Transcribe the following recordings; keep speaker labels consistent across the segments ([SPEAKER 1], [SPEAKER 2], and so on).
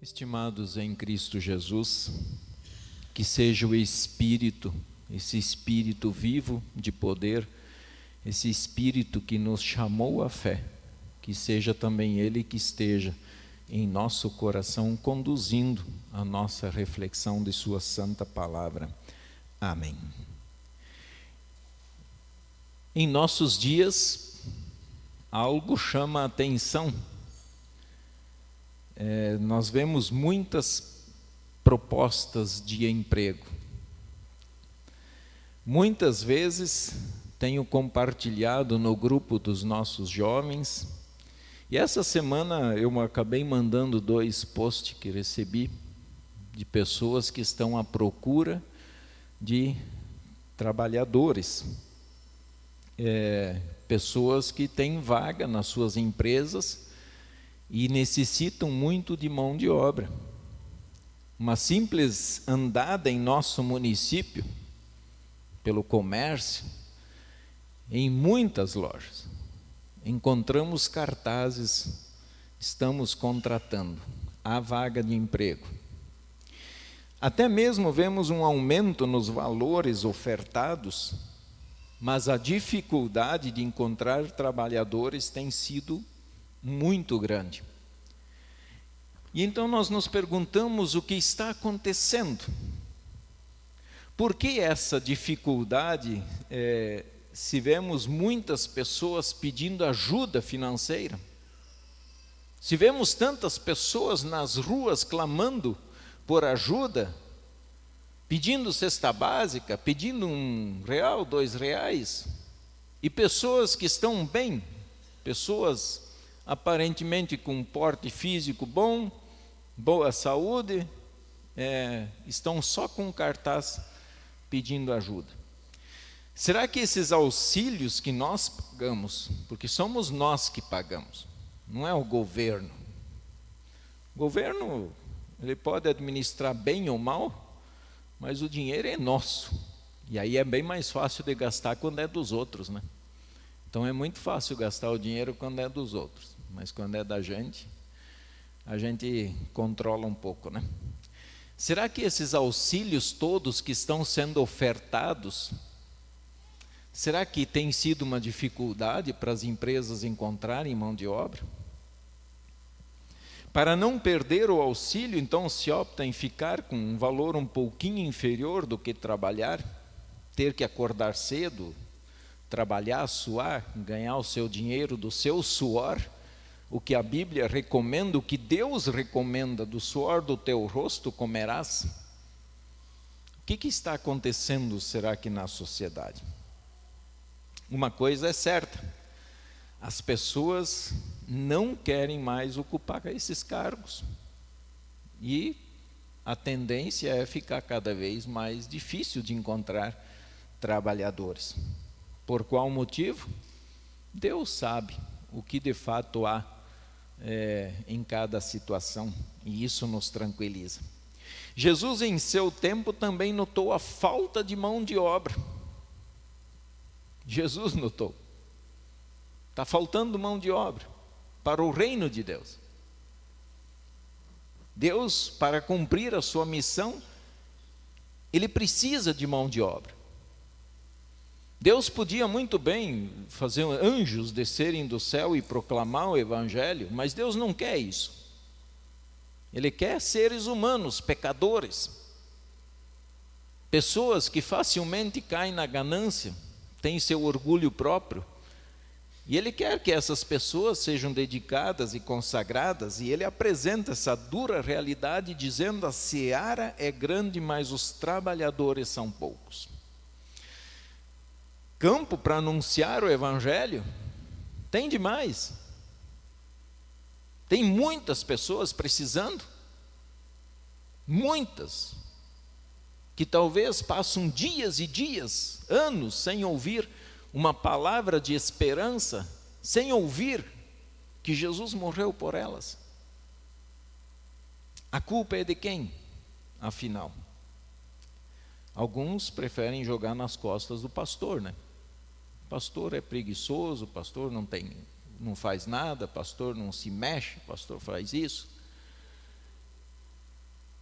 [SPEAKER 1] Estimados em Cristo Jesus, que seja o Espírito, esse Espírito vivo de poder, esse Espírito que nos chamou à fé, que seja também Ele que esteja em nosso coração conduzindo a nossa reflexão de Sua Santa Palavra. Amém. Em nossos dias, algo chama a atenção. Nós vemos muitas propostas de emprego. Muitas vezes tenho compartilhado no grupo dos nossos jovens, e essa semana eu acabei mandando 2 posts que recebi de pessoas que estão à procura de trabalhadores, pessoas que têm vaga nas suas empresas e necessitam muito de mão de obra. Uma simples andada em nosso município, pelo comércio, em muitas lojas, encontramos cartazes: estamos contratando, há vaga de emprego. Até mesmo vemos um aumento nos valores ofertados, mas a dificuldade de encontrar trabalhadores tem sido muito grande. E então nós nos perguntamos o que está acontecendo. Por que essa dificuldade, se vemos muitas pessoas pedindo ajuda financeira? Se vemos tantas pessoas nas ruas clamando por ajuda, pedindo cesta básica, pedindo R$1, R$2, e pessoas que estão bem, pessoas aparentemente com porte físico bom, boa saúde, estão só com cartaz pedindo ajuda. Será que esses auxílios que nós pagamos, porque somos nós que pagamos, não é o governo? O governo, ele pode administrar bem ou mal, mas o dinheiro é nosso. E aí é bem mais fácil de gastar quando é dos outros, né? Então é muito fácil gastar o dinheiro quando é dos outros, mas quando é da gente, a gente controla um pouco, né? Será que esses auxílios todos que estão sendo ofertados, será que tem sido uma dificuldade para as empresas encontrarem mão de obra? Para não perder o auxílio, então se opta em ficar com um valor um pouquinho inferior do que trabalhar, ter que acordar cedo, trabalhar, suar, ganhar o seu dinheiro do seu suor, o que a Bíblia recomenda, o que Deus recomenda: do suor do teu rosto comerás. O que está acontecendo, será que na sociedade? Uma coisa é certa: as pessoas não querem mais ocupar esses cargos, e a tendência é ficar cada vez mais difícil de encontrar trabalhadores. Por qual motivo? Deus sabe o que de fato há em cada situação, e isso nos tranquiliza. Jesus, em seu tempo, também notou a falta de mão de obra. Jesus notou: está faltando mão de obra para o reino de Deus. Deus, para cumprir a sua missão, Ele precisa de mão de obra. Deus podia muito bem fazer anjos descerem do céu e proclamar o Evangelho, mas Deus não quer isso. Ele quer seres humanos, pecadores, pessoas que facilmente caem na ganância, têm seu orgulho próprio, e Ele quer que essas pessoas sejam dedicadas e consagradas, e Ele apresenta essa dura realidade dizendo: a seara é grande, mas os trabalhadores são poucos. Campo para anunciar o Evangelho tem demais. Tem muitas pessoas precisando, muitas, que talvez passam dias e dias, anos, sem ouvir uma palavra de esperança, sem ouvir que Jesus morreu por elas. A culpa é de quem, afinal? Alguns preferem jogar nas costas do pastor, né? O pastor é preguiçoso, o pastor não faz nada, o pastor não se mexe, o pastor faz isso.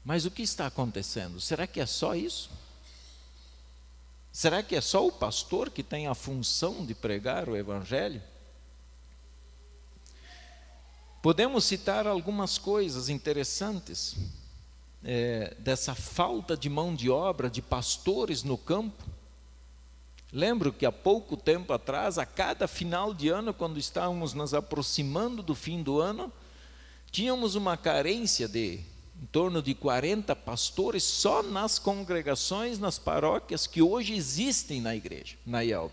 [SPEAKER 1] Mas o que está acontecendo? Será que é só isso? Será que é só o pastor que tem a função de pregar o Evangelho? Podemos citar algumas coisas interessantes dessa falta de mão de obra de pastores no campo. Lembro que há pouco tempo atrás, a cada final de ano, quando estávamos nos aproximando do fim do ano, tínhamos uma carência de em torno de 40 pastores só nas congregações, nas paróquias que hoje existem na igreja, na IELB.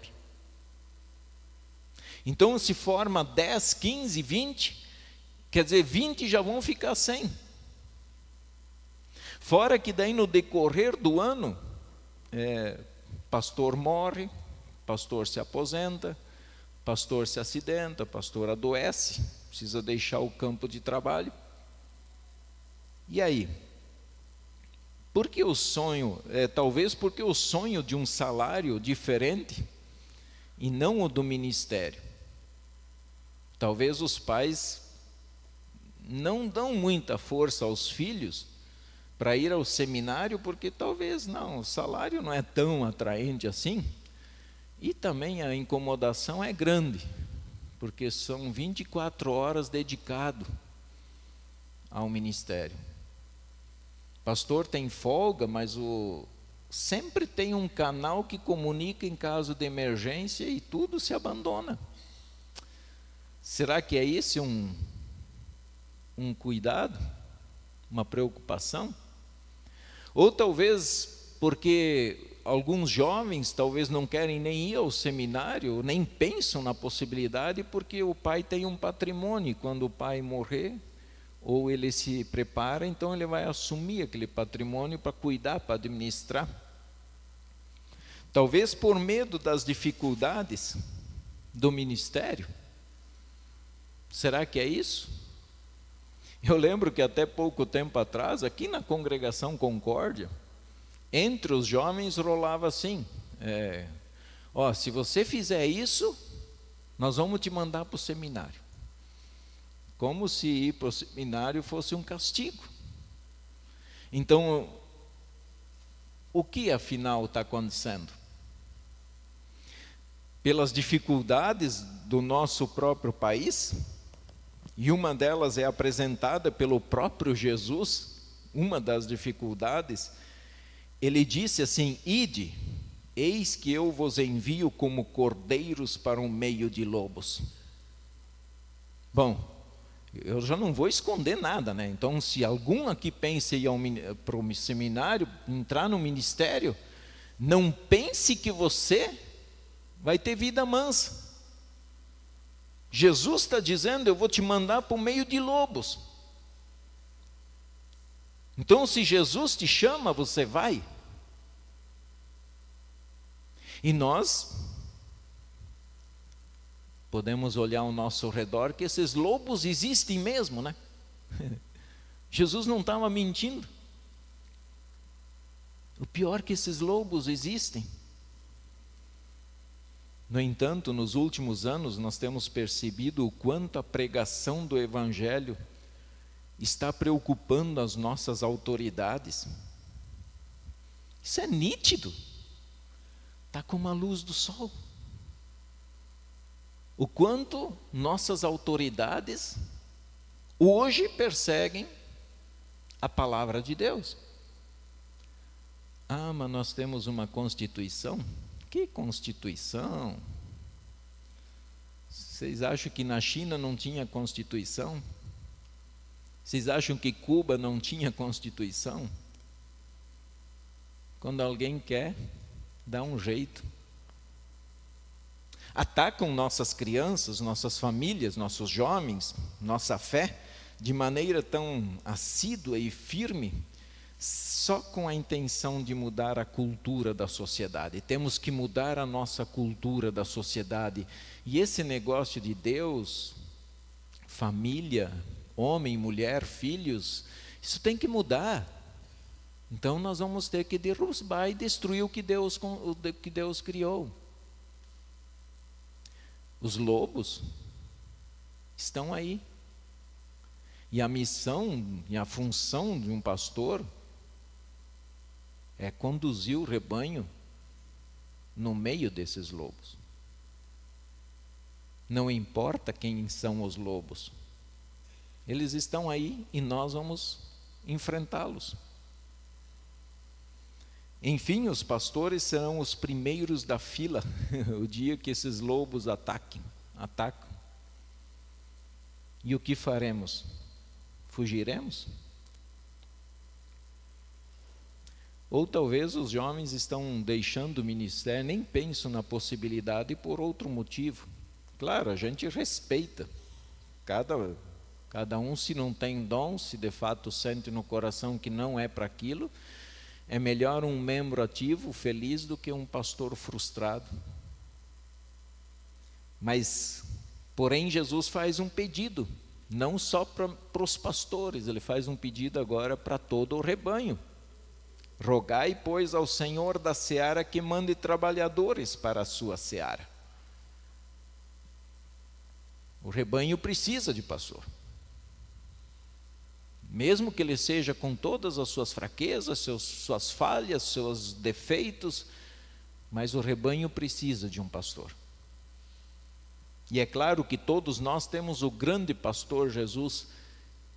[SPEAKER 1] Então se forma 10, 15, 20, quer dizer, 20 já vão ficar sem. Fora que daí no decorrer do ano, pastor morre, pastor se aposenta, pastor se acidenta, pastor adoece, precisa deixar o campo de trabalho. E aí? Porque o sonho, talvez porque o sonho de um salário diferente e não o do ministério. Talvez os pais não dão muita força aos filhos para ir ao seminário, porque talvez não, o salário não é tão atraente assim. E também a incomodação é grande, porque são 24 horas dedicado ao ministério. Pastor tem folga, mas sempre tem um canal que comunica em caso de emergência e tudo se abandona. Será que é esse um cuidado? Uma preocupação? Ou talvez porque alguns jovens talvez não querem nem ir ao seminário, nem pensam na possibilidade, porque o pai tem um patrimônio, quando o pai morrer, ou ele se prepara, então ele vai assumir aquele patrimônio para cuidar, para administrar. Talvez por medo das dificuldades do ministério. Será que é isso? Eu lembro que até pouco tempo atrás, aqui na congregação Concórdia, entre os jovens rolava assim, se você fizer isso, nós vamos te mandar para o seminário. Como se ir para o seminário fosse um castigo. Então, o que afinal está acontecendo? Pelas dificuldades do nosso próprio país, e uma delas é apresentada pelo próprio Jesus, uma das dificuldades, ele disse assim: ide, eis que eu vos envio como cordeiros para um meio de lobos. Bom, eu já não vou esconder nada, né? Então, se algum aqui pensa em ir para o seminário, entrar no ministério, não pense que você vai ter vida mansa. Jesus está dizendo: eu vou te mandar para o meio de lobos. Então, se Jesus te chama, você vai. E nós podemos olhar ao nosso redor que esses lobos existem mesmo, né? Jesus não estava mentindo. O pior é que esses lobos existem. No entanto, nos últimos anos, nós temos percebido o quanto a pregação do Evangelho está preocupando as nossas autoridades. Isso é nítido. Está como a luz do sol. O quanto nossas autoridades hoje perseguem a palavra de Deus. Ah, mas nós temos uma Constituição? Que Constituição? Vocês acham que na China não tinha Constituição? Vocês acham que Cuba não tinha Constituição? Quando alguém quer, dá um jeito. Atacam nossas crianças, nossas famílias, nossos jovens, nossa fé, de maneira tão assídua e firme, só com a intenção de mudar a cultura da sociedade. Temos que mudar a nossa cultura da sociedade. E esse negócio de Deus, família, homem, mulher, filhos, isso tem que mudar. Então nós vamos ter que derrubar e destruir o que Deus criou. Os lobos estão aí. E a missão e a função de um pastor é conduzir o rebanho no meio desses lobos. Não importa quem são os lobos, eles estão aí e nós vamos enfrentá-los. Enfim, os pastores serão os primeiros da fila o dia que esses lobos atacam. E o que faremos? Fugiremos? Ou talvez os jovens estão deixando o ministério, nem pensam na possibilidade por outro motivo. Claro, a gente respeita. Cada um, se não tem dom, se de fato sente no coração que não é para aquilo, é melhor um membro ativo, feliz, do que um pastor frustrado. Mas, porém, Jesus faz um pedido, não só para os pastores, ele faz um pedido agora para todo o rebanho. Rogai, pois, ao Senhor da seara que mande trabalhadores para a sua seara. O rebanho precisa de pastor. Mesmo que ele seja com todas as suas fraquezas, suas falhas, seus defeitos, mas o rebanho precisa de um pastor. E é claro que todos nós temos o grande pastor Jesus,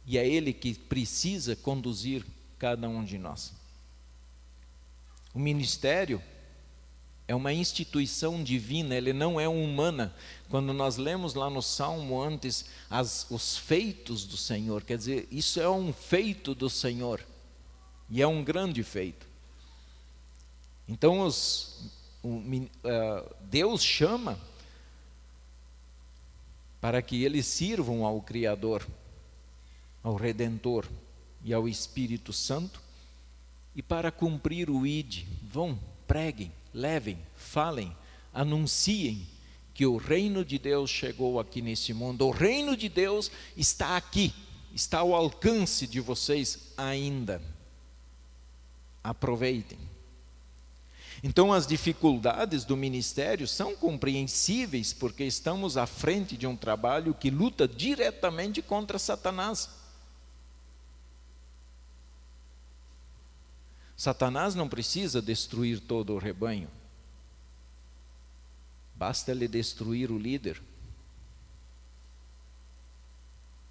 [SPEAKER 1] e é ele que precisa conduzir cada um de nós. O ministério é uma instituição divina, ele não é humana. Quando nós lemos lá no Salmo antes os feitos do Senhor, quer dizer, isso é um feito do Senhor, e é um grande feito. Então Deus chama para que eles sirvam ao Criador, ao Redentor e ao Espírito Santo, e para cumprir o ID, vão, preguem, levem, falem, anunciem que o reino de Deus chegou aqui nesse mundo. O reino de Deus está aqui, está ao alcance de vocês ainda. Aproveitem. Então, as dificuldades do ministério são compreensíveis, porque estamos à frente de um trabalho que luta diretamente contra Satanás. Satanás não precisa destruir todo o rebanho. Basta ele destruir o líder.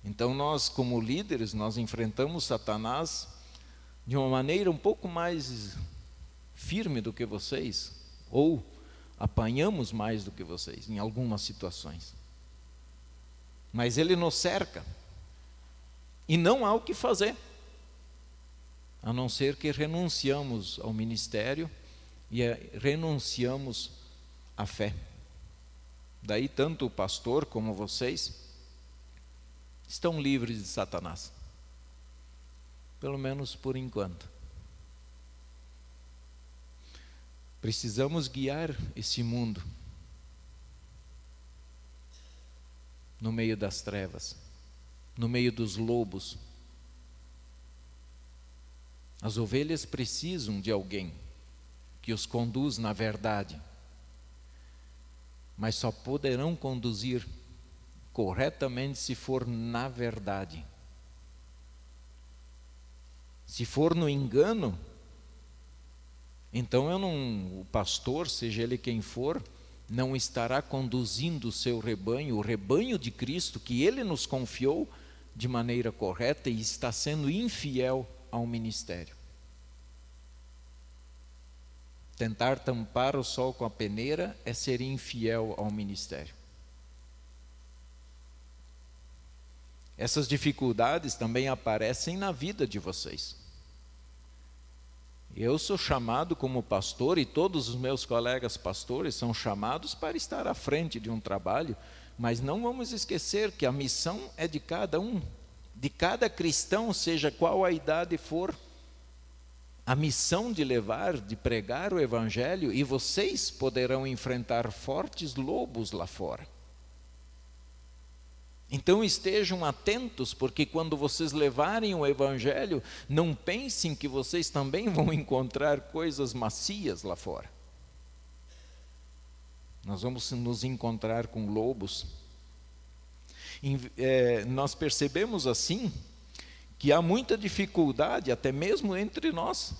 [SPEAKER 1] Então nós, como líderes, nós enfrentamos Satanás de uma maneira um pouco mais firme do que vocês, ou apanhamos mais do que vocês em algumas situações. Mas ele nos cerca e não há o que fazer, a não ser que renunciamos ao ministério e renunciamos à fé. Daí tanto o pastor como vocês estão livres de Satanás, pelo menos por enquanto. Precisamos guiar esse mundo no meio das trevas, no meio dos lobos. As ovelhas precisam de alguém que os conduz na verdade, mas só poderão conduzir corretamente se for na verdade. Se for no engano, então o pastor, seja ele quem for, não estará conduzindo o seu rebanho, o rebanho de Cristo, que ele nos confiou, de maneira correta, e está sendo infiel ao ministério. Tentar tampar o sol com a peneira é ser infiel ao ministério. Essas dificuldades também aparecem na vida de vocês. Eu sou chamado como pastor, e todos os meus colegas pastores são chamados para estar à frente de um trabalho, mas não vamos esquecer que a missão é de cada um, de cada cristão, seja qual a idade for. A missão de levar, de pregar o Evangelho, e vocês poderão enfrentar fortes lobos lá fora. Então estejam atentos, porque quando vocês levarem o Evangelho, não pensem que vocês também vão encontrar coisas macias lá fora. Nós vamos nos encontrar com lobos. Nós percebemos assim que há muita dificuldade, até mesmo entre nós.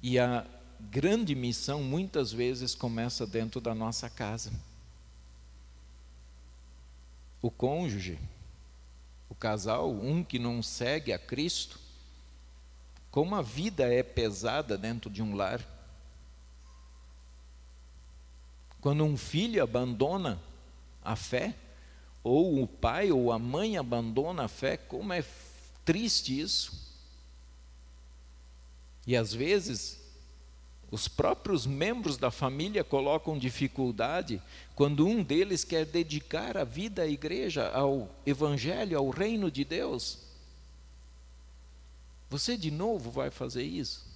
[SPEAKER 1] E a grande missão muitas vezes começa dentro da nossa casa. O cônjuge, o casal, um que não segue a Cristo, como a vida é pesada dentro de um lar. Quando um filho abandona a fé, ou o pai ou a mãe abandona a fé, como é triste isso. E às vezes, os próprios membros da família colocam dificuldade quando um deles quer dedicar a vida à igreja, ao evangelho, ao reino de Deus. Você de novo vai fazer isso?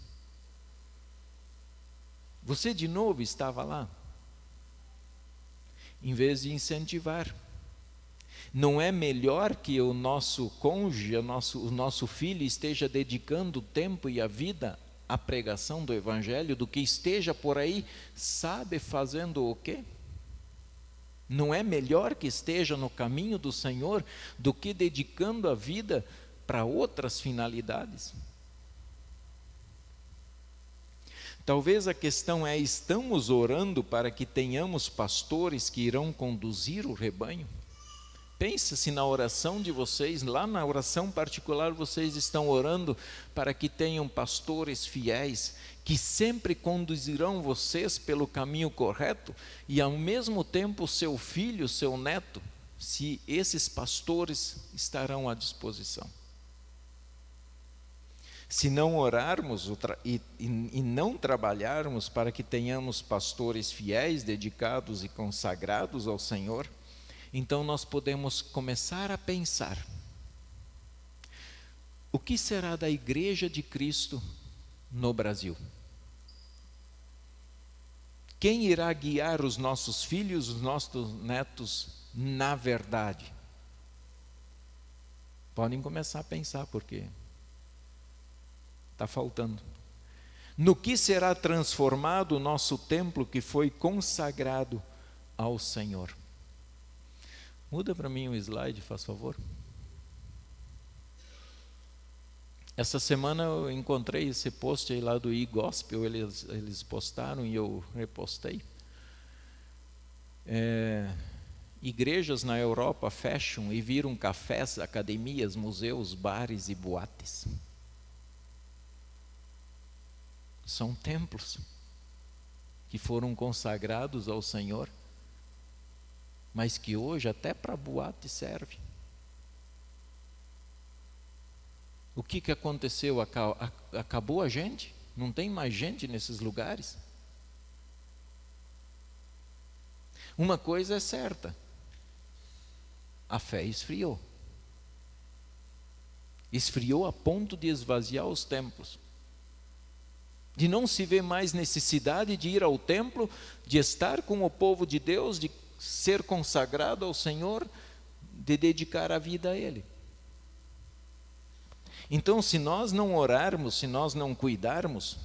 [SPEAKER 1] Você de novo estava lá? Em vez de incentivar. Não é melhor que o nosso cônjuge, o nosso filho esteja dedicando o tempo e a vida à pregação do evangelho do que esteja por aí, sabe, fazendo o quê? Não é melhor que esteja no caminho do Senhor do que dedicando a vida para outras finalidades? Talvez a questão é: estamos orando para que tenhamos pastores que irão conduzir o rebanho? Pense se na oração de vocês, lá na oração particular, vocês estão orando para que tenham pastores fiéis, que sempre conduzirão vocês pelo caminho correto, e ao mesmo tempo seu filho, seu neto, se esses pastores estarão à disposição. Se não orarmos e não trabalharmos para que tenhamos pastores fiéis, dedicados e consagrados ao Senhor, então nós podemos começar a pensar: o que será da Igreja de Cristo no Brasil? Quem irá guiar os nossos filhos, os nossos netos na verdade? Podem começar a pensar, porque está faltando. No que será transformado o nosso templo que foi consagrado ao Senhor? Muda para mim o slide, faz favor. Essa semana eu encontrei esse post aí lá do e-gospel, eles postaram e eu repostei. Igrejas na Europa fecham e viram cafés, academias, museus, bares e boates. São templos que foram consagrados ao Senhor, mas que hoje até para boate serve. O que aconteceu? Acabou a gente? Não tem mais gente nesses lugares? Uma coisa é certa: a fé esfriou. Esfriou a ponto de esvaziar os templos, de não se ver mais necessidade de ir ao templo, de estar com o povo de Deus, de ser consagrado ao Senhor, de dedicar a vida a Ele. Então, se nós não orarmos, se nós não cuidarmos,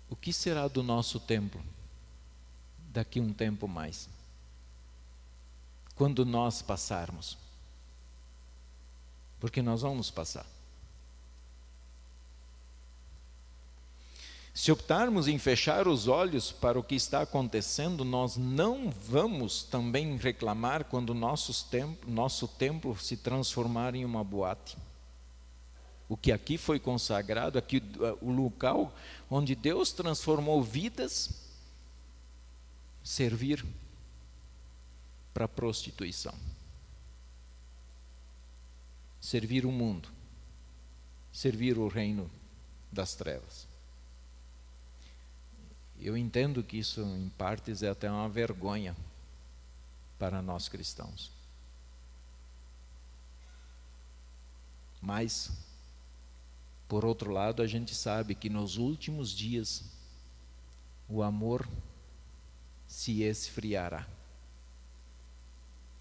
[SPEAKER 1] o que será do nosso templo daqui um tempo mais? Quando nós passarmos? Porque nós vamos passar. Se optarmos em fechar os olhos para o que está acontecendo, nós não vamos também reclamar quando nosso templo se transformar em uma boate. O que aqui foi consagrado, aqui o local onde Deus transformou vidas, servir para prostituição. Servir o mundo, servir o reino das trevas. Eu entendo que isso, em partes, é até uma vergonha para nós cristãos. Mas, por outro lado, a gente sabe que nos últimos dias o amor se esfriará.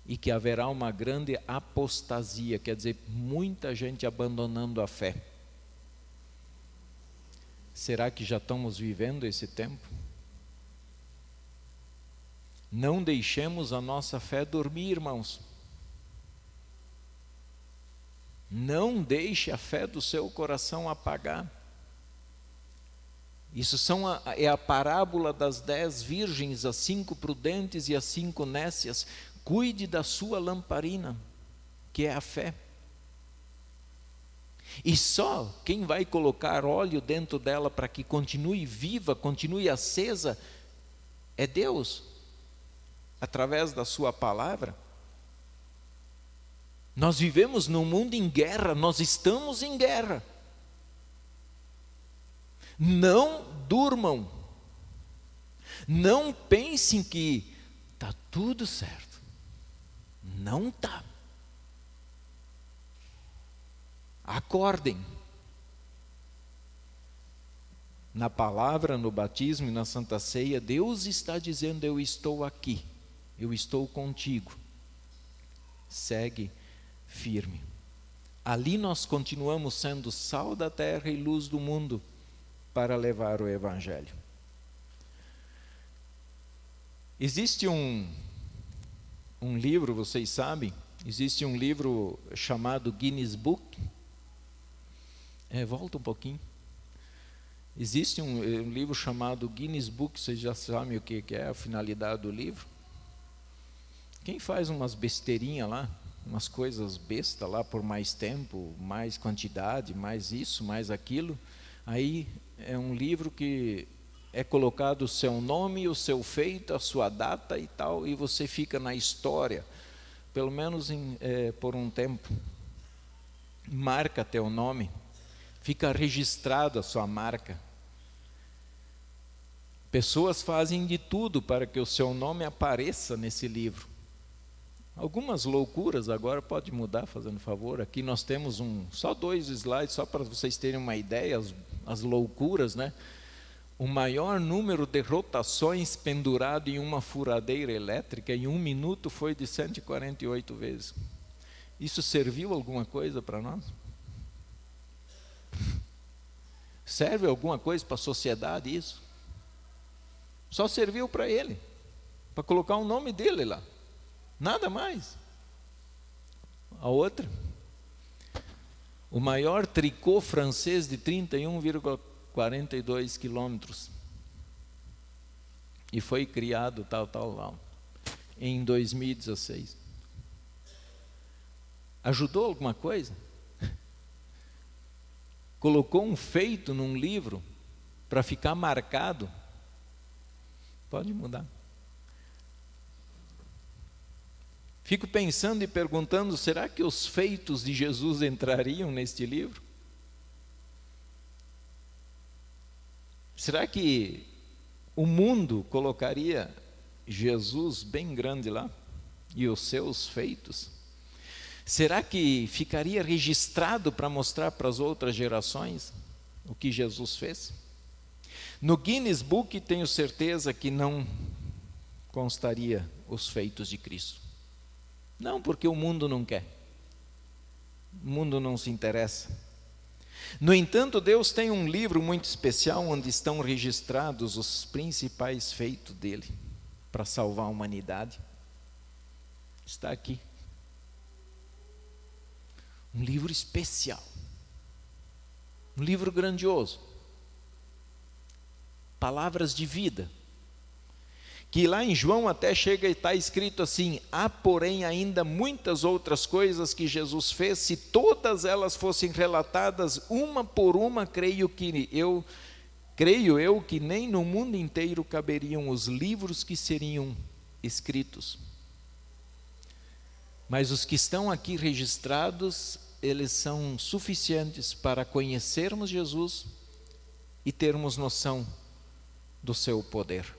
[SPEAKER 1] E que haverá uma grande apostasia, quer dizer, muita gente abandonando a fé. Será que já estamos vivendo esse tempo? Não deixemos a nossa fé dormir, irmãos. Não deixe a fé do seu coração apagar. Isso é a parábola das 10 virgens, as 5 prudentes e as 5 nécias. Cuide da sua lamparina, que é a fé. E só quem vai colocar óleo dentro dela para que continue viva, continue acesa, é Deus, através da sua palavra. Nós vivemos num mundo em guerra, nós estamos em guerra. Não durmam, não pensem que está tudo certo, não está. Acordem. Na palavra, no batismo e na Santa Ceia, Deus está dizendo: eu estou aqui, eu estou contigo, segue firme. Ali nós continuamos sendo sal da terra e luz do mundo, para levar o Evangelho. Existe um livro, vocês sabem, existe um livro chamado Guinness Book. Volta um pouquinho. Existe um livro chamado Guinness Book, vocês já sabem o que é a finalidade do livro? Quem faz umas besteirinhas lá, umas coisas bestas lá por mais tempo, mais quantidade, mais isso, mais aquilo, aí é um livro que é colocado o seu nome, o seu feito, a sua data e tal, e você fica na história, pelo menos por um tempo. Marca teu nome, fica registrado a sua marca. Pessoas fazem de tudo para que o seu nome apareça nesse livro. Algumas loucuras, agora pode mudar, fazendo favor. Aqui nós temos só 2 slides, só para vocês terem uma ideia, as loucuras, né? O maior número de rotações pendurado em uma furadeira elétrica em 1 minuto foi de 148 vezes. Isso serviu alguma coisa para nós? Serve alguma coisa para a sociedade isso? Só serviu para ele, para colocar o nome dele lá. Nada mais. A outra, o maior tricô francês de 31,42 quilômetros. E foi criado tal, em 2016. Ajudou alguma coisa? Colocou um feito num livro para ficar marcado? Pode mudar. Fico pensando e perguntando, será que os feitos de Jesus entrariam neste livro? Será que o mundo colocaria Jesus bem grande lá? E os seus feitos? Será que ficaria registrado para mostrar para as outras gerações o que Jesus fez? No Guinness Book tenho certeza que não constaria os feitos de Cristo. Não, porque o mundo não quer. O mundo não se interessa. No entanto, Deus tem um livro muito especial onde estão registrados os principais feitos dele para salvar a humanidade. Está aqui. Um livro especial. Um livro grandioso. Palavras de vida. Que lá em João até chega e está escrito assim: há porém ainda muitas outras coisas que Jesus fez, se todas elas fossem relatadas uma por uma, creio eu que nem no mundo inteiro caberiam os livros que seriam escritos. Mas os que estão aqui registrados, eles são suficientes para conhecermos Jesus e termos noção do seu poder.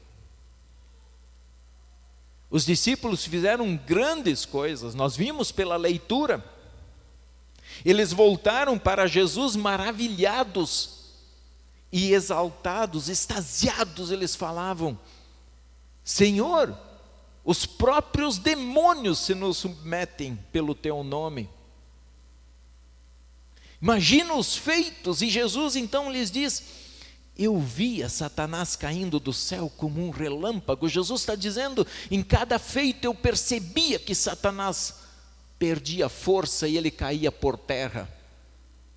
[SPEAKER 1] Os discípulos fizeram grandes coisas, nós vimos pela leitura. Eles voltaram para Jesus maravilhados e exaltados, extasiados, eles falavam: Senhor, os próprios demônios se nos submetem pelo teu nome. Imagina os feitos, e Jesus então lhes diz: eu via Satanás caindo do céu como um relâmpago. Jesus está dizendo, em cada feito eu percebia que Satanás perdia força e ele caía por terra,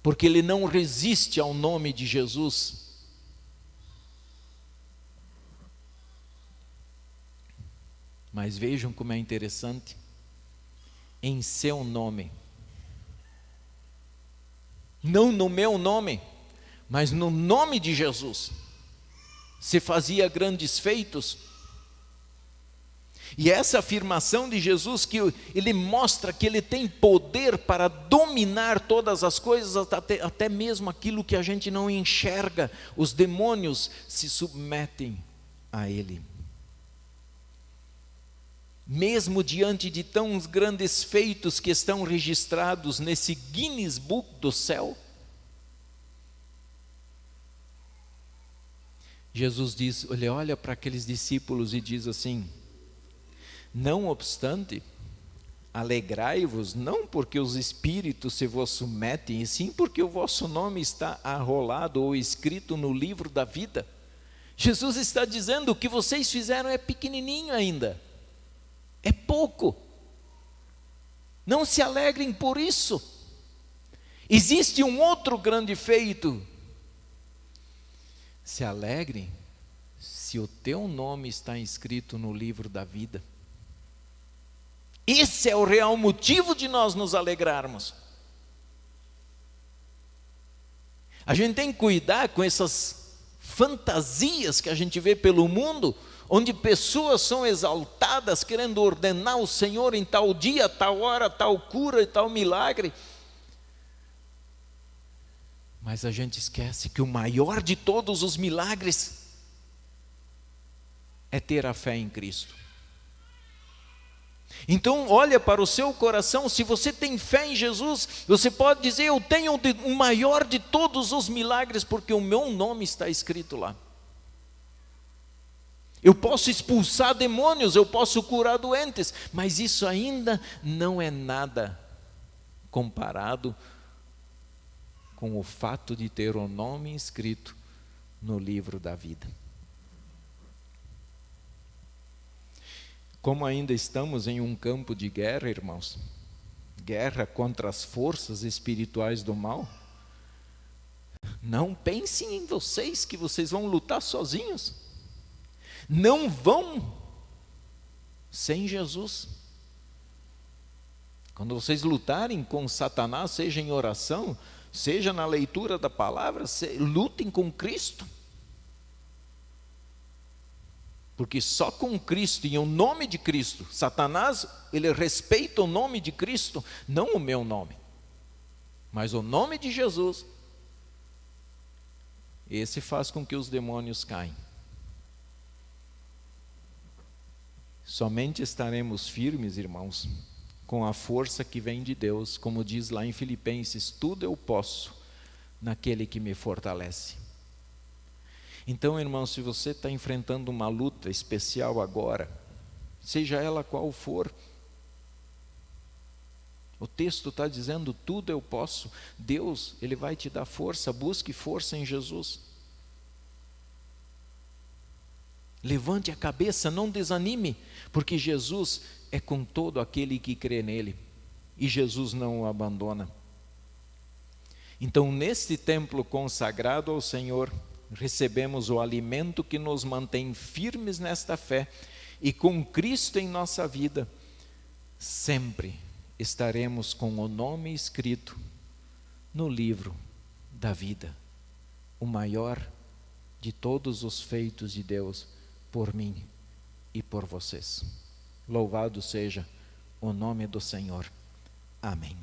[SPEAKER 1] porque ele não resiste ao nome de Jesus. Mas vejam como é interessante, em seu nome, não no meu nome, mas no nome de Jesus, se fazia grandes feitos. E essa afirmação de Jesus, que ele mostra que ele tem poder para dominar todas as coisas, até mesmo aquilo que a gente não enxerga, os demônios se submetem a ele. Mesmo diante de tão grandes feitos que estão registrados nesse Guinness Book do céu, Jesus diz, ele olha para aqueles discípulos e diz assim: não obstante, alegrai-vos, não porque os espíritos se vos submetem, e sim porque o vosso nome está arrolado ou escrito no livro da vida. Jesus está dizendo, o que vocês fizeram é pequenininho ainda, é pouco. Não se alegrem por isso. Existe um outro grande feito. Se alegrem se o teu nome está escrito no livro da vida. Esse é o real motivo de nós nos alegrarmos. A gente tem que cuidar com essas fantasias que a gente vê pelo mundo, onde pessoas são exaltadas querendo ordenar o Senhor em tal dia, tal hora, tal cura e tal milagre. Mas a gente esquece que o maior de todos os milagres é ter a fé em Cristo. Então olha para o seu coração, se você tem fé em Jesus, você pode dizer, eu tenho o maior de todos os milagres, porque o meu nome está escrito lá. Eu posso expulsar demônios, eu posso curar doentes, mas isso ainda não é nada comparado com o fato de ter o nome escrito no livro da vida. Como ainda estamos em um campo de guerra, irmãos, guerra contra as forças espirituais do mal, não pensem em vocês que vocês vão lutar sozinhos. Não vão sem Jesus. Quando vocês lutarem com Satanás, seja em oração, seja na leitura da palavra, lutem com Cristo. Porque só com Cristo e o nome de Cristo, Satanás, ele respeita o nome de Cristo, não o meu nome, mas o nome de Jesus. Esse faz com que os demônios caem. Somente estaremos firmes, irmãos, com a força que vem de Deus, como diz lá em Filipenses, tudo eu posso naquele que me fortalece. Então, irmão, se você está enfrentando uma luta especial agora, seja ela qual for, o texto está dizendo, tudo eu posso. Deus, Ele vai te dar força, busque força em Jesus. Levante a cabeça, não desanime, porque Jesus é com todo aquele que crê nele, e Jesus não o abandona. Então, neste templo consagrado ao Senhor, recebemos o alimento que nos mantém firmes nesta fé, e com Cristo em nossa vida, sempre estaremos com o nome escrito no livro da vida, o maior de todos os feitos de Deus por mim e por vocês. Louvado seja o nome do Senhor. Amém.